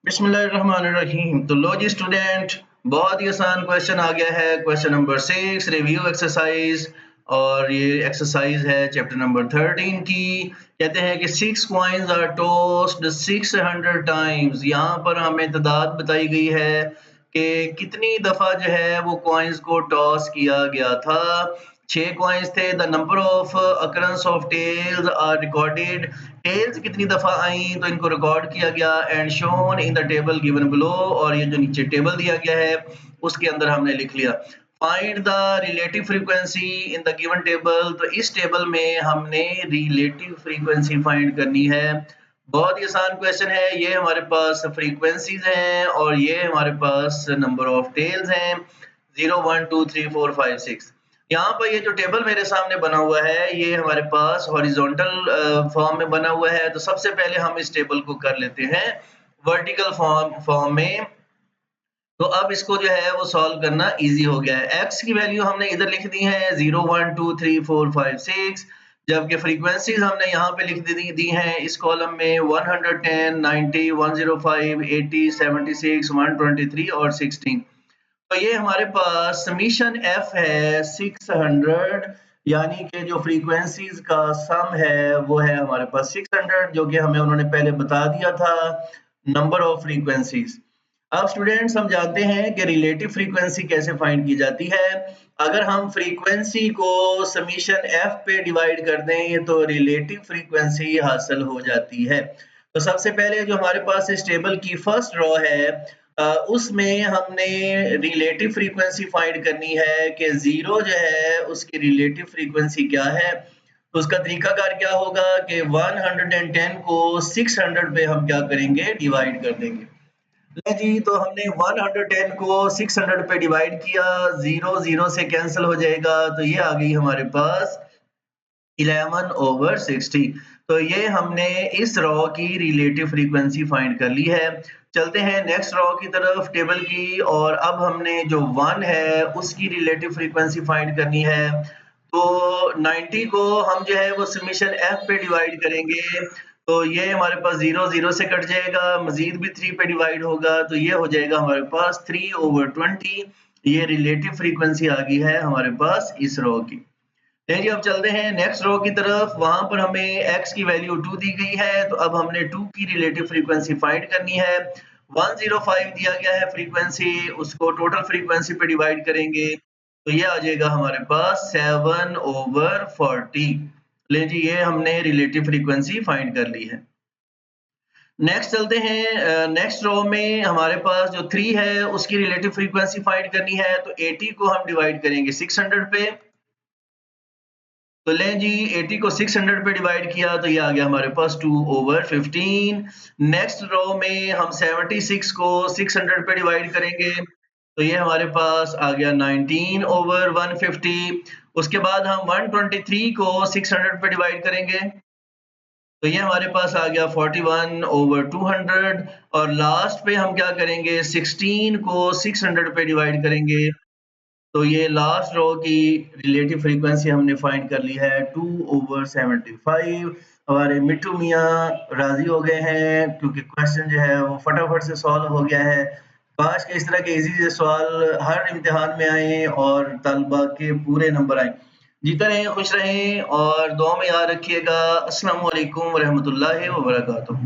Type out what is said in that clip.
बिस्मिल्लाहिर्रहमानिर्रहीम। तो लो जी स्टूडेंट, बहुत ही आसान क्वेश्चन आ गया है। क्वेश्चन नंबर 6 रिव्यू एक्सरसाइज, और ये एक्सरसाइज है चैप्टर नंबर 13 की। कहते हैं कि 6 कॉइन्स आर टॉस्ड 600 टाइम्स। यहाँ पर हमें तादाद बताई गई है कि कितनी दफ़ा जो है वो कॉइन्स को टॉस किया गया था। 6 कॉइन्स थे। The number of occurrence of tails are recorded. Tails कितनी दफा आई तो इनको रिकॉर्ड किया गया and shown in the table given below, और ये जो नीचे टेबल दिया गया है उसके अंदर हमने लिख लिया। Find the relative frequency in the given table. तो इस टेबल में हमने रिलेटिव फ्रीक्वेंसी फाइंड करनी है। बहुत ही आसान क्वेश्चन है। ये हमारे पास फ्रीक्वेंसीज हैं और ये हमारे पास नंबर ऑफ टेल्स हैं 0 1 2 3 4 5 6। यहाँ पर ये जो टेबल मेरे सामने बना हुआ है ये हमारे पास हॉरिजॉन्टल फॉर्म में बना हुआ है। तो सबसे पहले हम इस टेबल को कर लेते हैं वर्टिकल फॉर्म में। तो अब इसको जो है वो सॉल्व करना इजी हो गया है। एक्स की वैल्यू हमने इधर लिख दी है 0 1 2 3 4 5 6, जबकि फ्रीक्वेंसीज हमने यहाँ पे लिख दी हैं इस कॉलम में 110 90 105 80 76 123 और 16। तो ये हमारे पास समीशन एफ है 600, यानी कि जो फ्रीक्वेंसीज का सम है वो है हमारे पास 600, जो कि हमें उन्होंने पहले बता दिया था नंबर ऑफ फ्रीक्वेंसीज। अब स्टूडेंट्स हम जानते हैं कि रिलेटिव फ्रीक्वेंसी कैसे फाइंड की जाती है। अगर हम फ्रीक्वेंसी को समीशन एफ पे डिवाइड कर दें तो रिलेटिव फ्रीक्वेंसी हासिल हो जाती है। तो सबसे पहले जो हमारे पास इस टेबल की फर्स्ट रो है उसमें हमने रिलेटिव फ्रीक्वेंसी फाइंड करनी है कि जीरो जो है उसकी रिलेटिव फ्रीक्वेंसी क्या है। तो उसका तरीकाकार क्या होगा कि 110 को 600 पे हम क्या करेंगे, डिवाइड कर देंगे। ले जी, तो हमने 110 को 600 पे डिवाइड किया, 0 0 से कैंसिल हो जाएगा, तो ये आ गई हमारे पास 11/60। तो ये हमने इस रॉ की रिलेटिव फ्रीक्वेंसी फाइंड कर ली है। चलते हैं नेक्स्ट रॉ की तरफ टेबल की, और अब हमने जो 1 है उसकी रिलेटिव फ्रीक्वेंसी फाइंड करनी है। तो 90 को हम जो है वो समेशन एफ पे डिवाइड करेंगे, तो ये हमारे पास 0 0 से कट जाएगा, मजीद भी 3 पे डिवाइड होगा, तो ये हो जाएगा हमारे पास 3/20। ये रिलेटिव फ्रीक्वेंसी आ गई है हमारे पास इस रॉ की। चलिए अब चलते हैं नेक्स्ट रो की तरफ। वहां पर हमें x की वैल्यू 2 दी गई है, तो अब हमने 2 की रिलेटिव फ्रीक्वेंसी फाइंड करनी है। 105 दिया गया है फ्रीक्वेंसी, उसको टोटल फ्रीक्वेंसी पे डिवाइड करेंगे, तो ये आ जाएगा हमारे पास 7/40। ले जी, ये हमने रिलेटिव फ्रीक्वेंसी फाइंड कर ली है। नेक्स्ट चलते हैं नेक्स्ट रो में हमारे पास जो 3 है उसकी रिलेटिव फ्रीक्वेंसी फाइंड करनी है। तो 80 को हम डिवाइड करेंगे 600 पे, तो लें जी 80 को 600 पे डिवाइड किया, तो ये आ गया हमारे पास 2/15। नेक्स्ट रो में हम 76 को 600 पे डिवाइड करेंगे, तो ये हमारे पास आ गया 19/150। उसके बाद हम 123 को 600 पे डिवाइड करेंगे, तो ये हमारे पास आ गया 41/200। और लास्ट पे हम क्या करेंगे, 16 को 600 पे डिवाइड करेंगे, तो ये लास्ट रो की रिलेटिव फ्रीक्वेंसी हमने फाइंड कर ली है 2/75। हमारे मिट्टू मियाँ राजी हो गए हैं क्योंकि क्वेश्चन जो है वो फटाफट से सॉल्व हो गया है। काश के इस तरह के इजी से सवाल हर इम्तिहान में आए और तलबा के पूरे नंबर आए। जीते रहें, खुश रहें और दुआ में याद रखिएगा। अस्सलाम वालेकुम रहमतुल्लाहि व बरकातुहू।